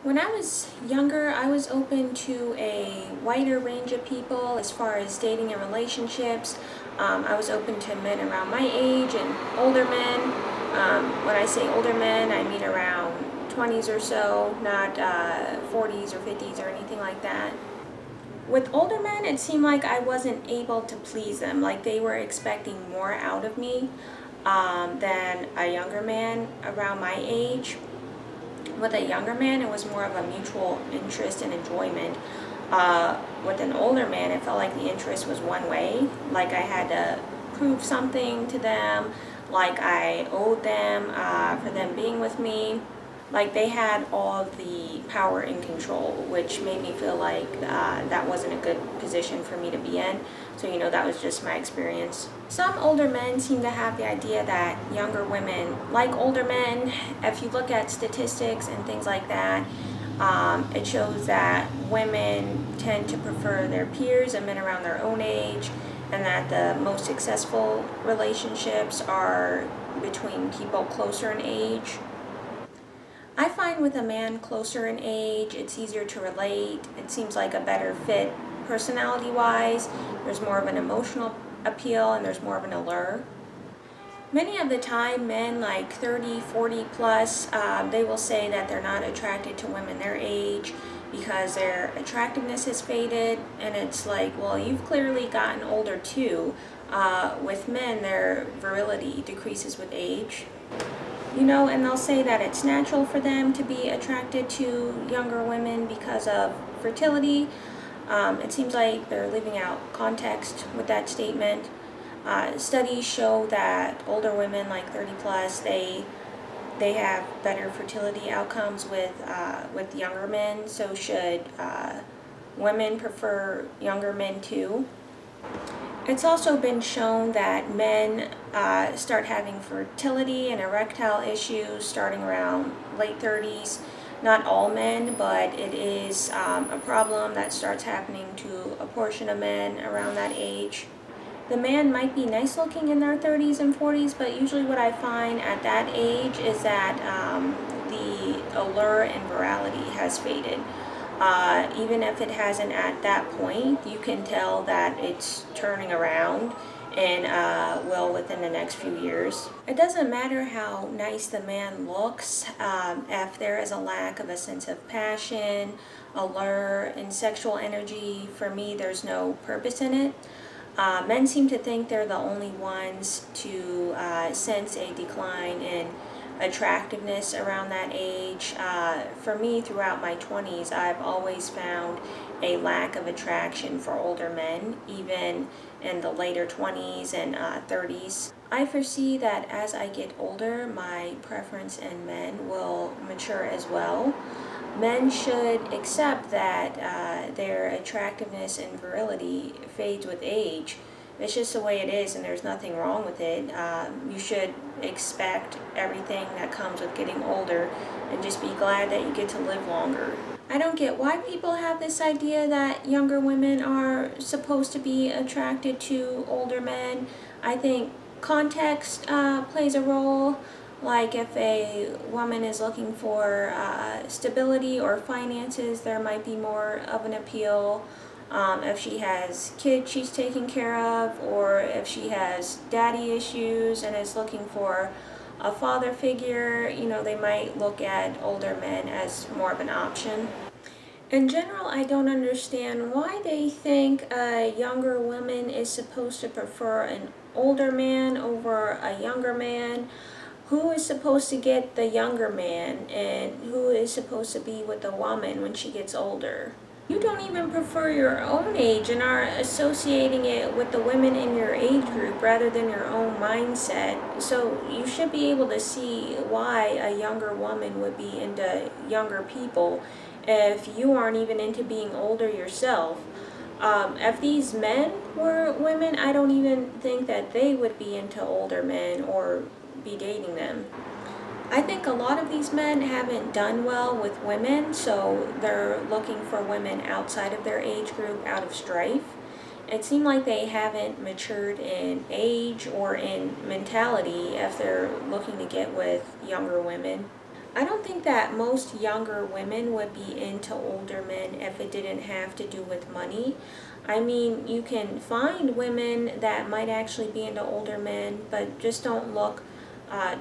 When I was younger, I was open to a wider range of people as far as dating and relationships. I was open to men around my age and older men. When I say older men, I mean around 20s or so, not 40s or 50s or anything like that. With older men, it seemed like I wasn't able to please them, like they were expecting more out of me than a younger man around my age. With a younger man, it was more of a mutual interest and enjoyment. With an older man, it felt like the interest was one way, like I had to prove something to them, like I owed them for them being with me. Like they had all of the power and control, which made me feel like that wasn't a good position for me to be in. So, that was just my experience. Some older men seem to have the idea that younger women like older men. If you look at statistics and things like that, it shows that women tend to prefer their peers and men around their own age, and that the most successful relationships are between people closer in age. I find with a man closer in age, it's easier to relate. It seems like a better fit personality-wise. There's more of an emotional appeal and there's more of an allure. Many of the time, men like 30, 40 plus, they will say that they're not attracted to women their age because their attractiveness has faded. And it's like, well, you've clearly gotten older too. With men, their virility decreases with age. And they'll say that it's natural for them to be attracted to younger women because of fertility. It seems like they're leaving out context with that statement. Studies show that older women, like 30 plus, they have better fertility outcomes with younger men. So should women prefer younger men too? It's also been shown that men start having fertility and erectile issues starting around late 30s. Not all men, but it is a problem that starts happening to a portion of men around that age. The man might be nice looking in their 30s and 40s, but usually what I find at that age is that the allure and virality has faded. Even if it hasn't at that point, you can tell that it's turning around and will within the next few years. It doesn't matter how nice the man looks if there is a lack of a sense of passion, allure, and sexual energy. For me, there's no purpose in it. Men seem to think they're the only ones to sense a decline in attractiveness around that age. For me, throughout my 20s, I've always found a lack of attraction for older men, even in the later 20s and 30s. I foresee that as I get older, my preference in men will mature as well. Men should accept that their attractiveness and virility fades with age. It's just the way it is, and there's nothing wrong with it. You should expect everything that comes with getting older and just be glad that you get to live longer. I don't get why people have this idea that younger women are supposed to be attracted to older men. I think context plays a role. Like if a woman is looking for stability or finances, there might be more of an appeal. If she has kids she's taking care of, or if she has daddy issues and is looking for a father figure, they might look at older men as more of an option. In general, I don't understand why they think a younger woman is supposed to prefer an older man over a younger man. Who is supposed to get the younger man, and who is supposed to be with the woman when she gets older? You don't even prefer your own age and are associating it with the women in your age group rather than your own mindset. So you should be able to see why a younger woman would be into younger people if you aren't even into being older yourself. If these men were women, I don't even think that they would be into older men or be dating them. I think a lot of these men haven't done well with women, so they're looking for women outside of their age group out of strife. It seemed like they haven't matured in age or in mentality if they're looking to get with younger women. I don't think that most younger women would be into older men if it didn't have to do with money. I mean, you can find women that might actually be into older men, but just don't look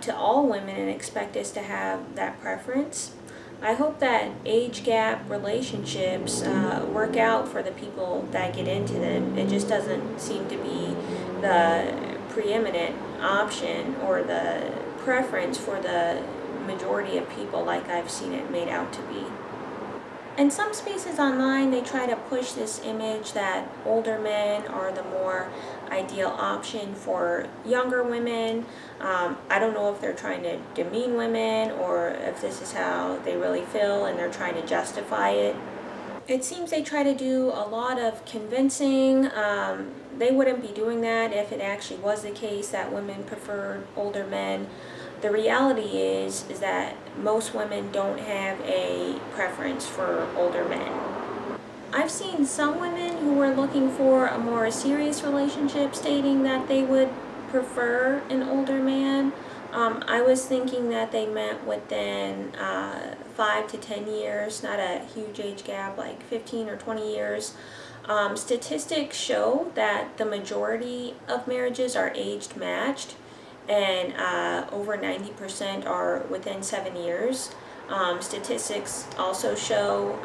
to all women and expect us to have that preference. I hope that age gap relationships work out for the people that get into them. It just doesn't seem to be the preeminent option or the preference for the majority of people like I've seen it made out to be. In some spaces online, they try to push this image that older men are the more ideal option for younger women. I don't know if they're trying to demean women or if this is how they really feel and they're trying to justify it. It seems they try to do a lot of convincing. They wouldn't be doing that if it actually was the case that women preferred older men. The reality is that most women don't have a preference for older men. I've seen some women who were looking for a more serious relationship stating that they would prefer an older man. I was thinking that they meant within 5 to 10 years, not a huge age gap like 15 or 20 years. Statistics show that the majority of marriages are aged matched, and over 90% are within 7 years. Statistics also show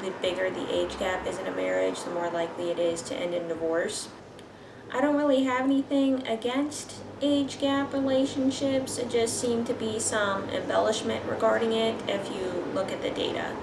the bigger the age gap is in a marriage, the more likely it is to end in divorce. I don't really have anything against age gap relationships. It just seemed to be some embellishment regarding it if you look at the data.